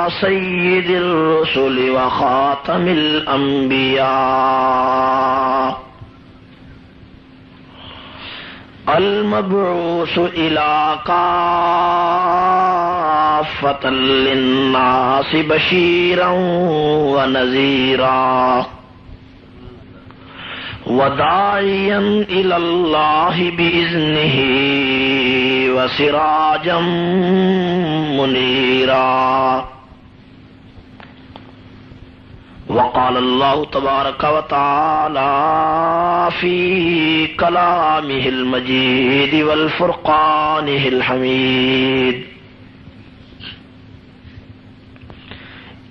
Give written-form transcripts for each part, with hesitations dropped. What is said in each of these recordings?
سيد الرسل وخاتم الأنبياء المبعوث إلى كافة للناس بشيرا ونذيرا وداعيا إلى الله بإذنه وسراجا منيرا. وقال الله تبارك وتعالى في كلامه المجيد والفرقانه الحميد: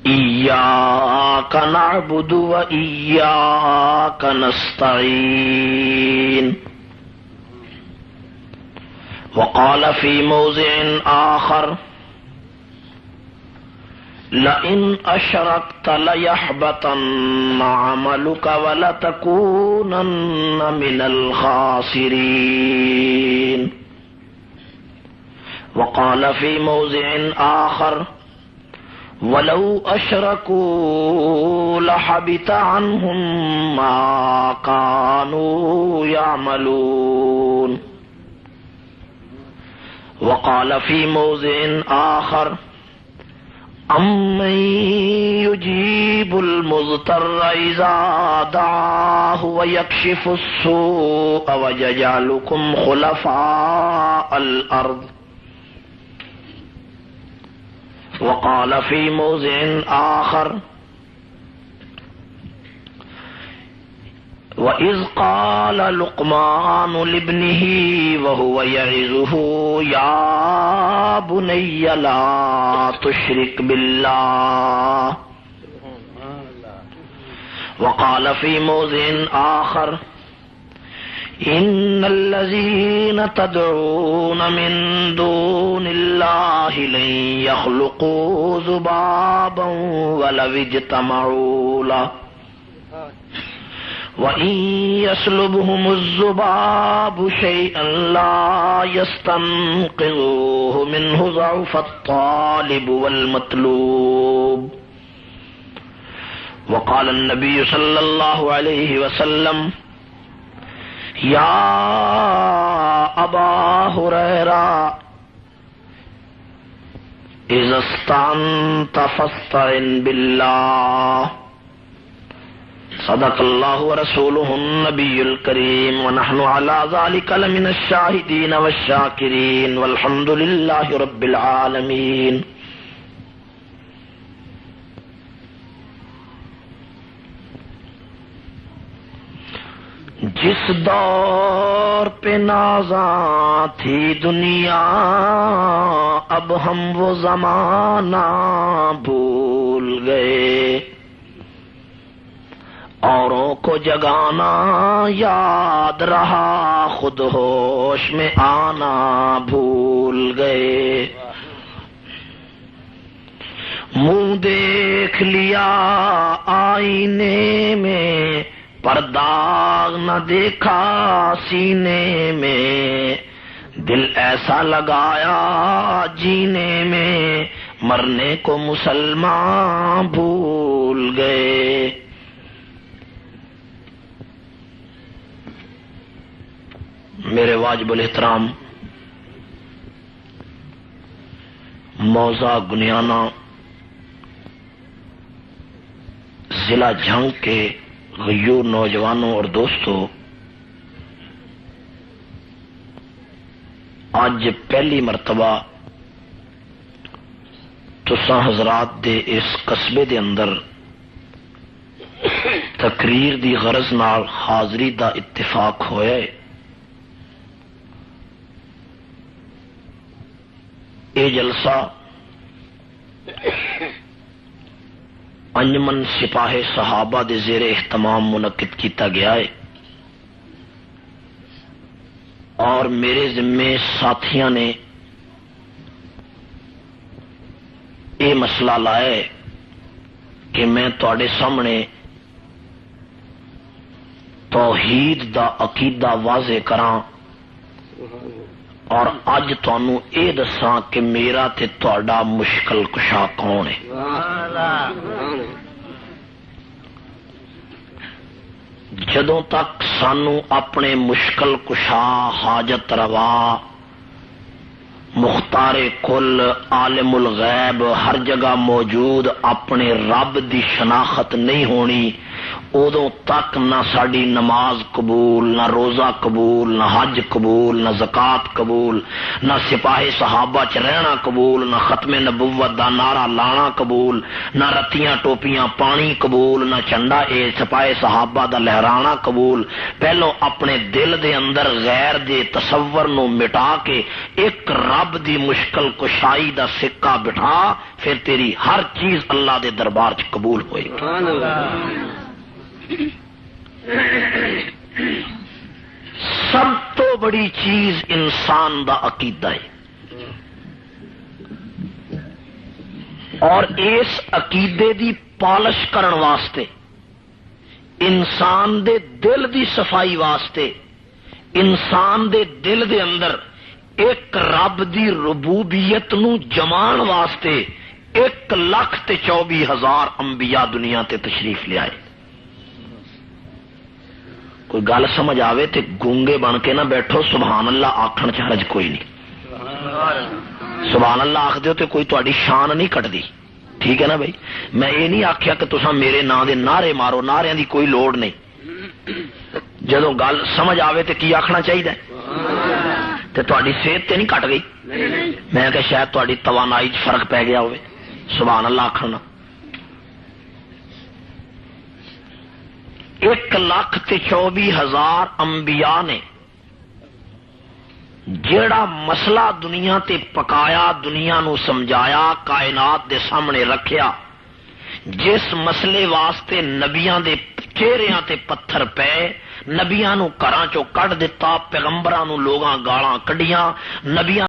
إياك نعبد وإياك نستعين. وقال في موضع آخر: لئن أشركت ليحبطن عملك ولتكونن من الخاسرين. وقال في موضع آخر: ولو أشركوا لحبط عنهم ما كانوا يعملون. وقال في موضع آخر: أَمَّن يُجِيبُ الْمُضْطَرَّ إِذَا دَعَاهُ وَيَكْشِفُ السُّوءَ وَيَجْعَلُكُمْ خُلَفَاءَ الْأَرْضِ. وقال في موضع آخر: وَإِذْ قَالَ لُقْمَانُ لِابْنِهِ وَهُوَ يَعِظُهُ يَا بُنَيَّ لَا تُشْرِكْ بِاللَّهِ. وقال في موضع آخر: إن الذين تدعون من دون الله لن يخلقوا ذبابا ولو اجتمعوا له وإن يسلبهم الذباب شيئا لا يستنقذوه منه ضعف الطالب والمطلوب. وقال النبي صلى الله عليه وسلم: يا أبا هريرة إذا استعنت فاستعن بالله. صدق الله ورسوله النبي الكريم ونحن على ذلك لمن الشاهدين والشاكرين والحمد لله رب العالمين. جس دور پہ نازاں تھی دنیا اب ہم وہ زمانہ بھول گئے. اوروں کو جگانا یاد رہا خود ہوش میں آنا بھول گئے. منہ دیکھ لیا آئینے میں پر داغ نہ دیکھا سینے میں. دل ایسا لگایا جینے میں مرنے کو مسلمان بھول گئے. میرے واجب الاحترام موضع گنیانہ ضلع جھنگ کے غیور نوجوانوں اور دوستوں، آج پہلی مرتبہ تساں حضرات دے اس قصبے دے اندر تقریر دی غرض نال حاضری دا اتفاق ہویا ہے. اے جلسہ انجمن سپاہ صحابہ دے زیر اہتمام منعقد کیتا گیا ہے اور میرے ذمے ساتھیاں نے یہ مسئلہ لایا ہے کہ میں تواڈے سامنے توحید دا عقیدہ واضح کراں اور اج تانوں اے دساں کہ میرا تے تہاڈا مشکل کشا کون ہے. جدوں تک سانو اپنے مشکل کشا، حاجت روا، مختار کل، عالم الغیب، ہر جگہ موجود اپنے رب دی شناخت نہیں ہونی، ادوں تک نہ ساری نماز قبول، نہ روزہ قبول، نہ حج قبول، نہ زکات قبول، نہ سپاہی صحابہ چ رہنا قبول، نہ ختم نبوت دا نعرہ لانا قبول، نہ رتیاں ٹوپیاں پانی قبول، نہ چنڈا اے سپاہی صحابہ دا لہرانا قبول. پہلو اپنے دل دے اندر غیر دے تصور نو مٹا کے ایک رب دی مشکل کشائی دا سکہ بٹھا، پھر تیری ہر چیز اللہ دے دربار چ قبول ہوئے گی. سب تو بڑی چیز انسان دا عقیدہ ہے، اور اس عقیدے دی پالش کرن واسطے، انسان دے دل دی صفائی واسطے، انسان دے دل دے اندر ایک رب دی ربوبیت نو جمان واسطے 1,24,000 انبیاء دنیا تے تشریف لے آئے. کوئی گل سمجھ آوے تے گونگے بن کے نہ بیٹھو، سبحان اللہ آکھن چ حرج کوئی نہیں. سبحان اللہ آکھ دیو تے کوئی تہاڈی شان نہیں کٹدی، ٹھیک ہے نا بھائی. میں یہ نہیں آخیا کہ تساں میرے نام دے نعرے مارو، نعریاں دی کوئی لوڑ نہیں. جدوں گل سمجھ آوے تے کی آکھنا چاہیے تے تہاڈی صحت تے نہیں کٹ گئی. میں کہ شاید تہاڈی توانائی چ فرق پی گیا ہوئے. سبحان اللہ آکھنا. 1,24,000 انبیاء نے جیڑا مسئلہ دنیا تے پکایا، دنیا نو سمجھایا، کائنات دے سامنے رکھیا، جس مسئلے واسطے نبیاں دے چہریاں تے پتھر پے، نبیاں نو گھراں چوں کڈ دتا، پیغمبراں نو لوگاں گالاں کڈیاں، نبیاں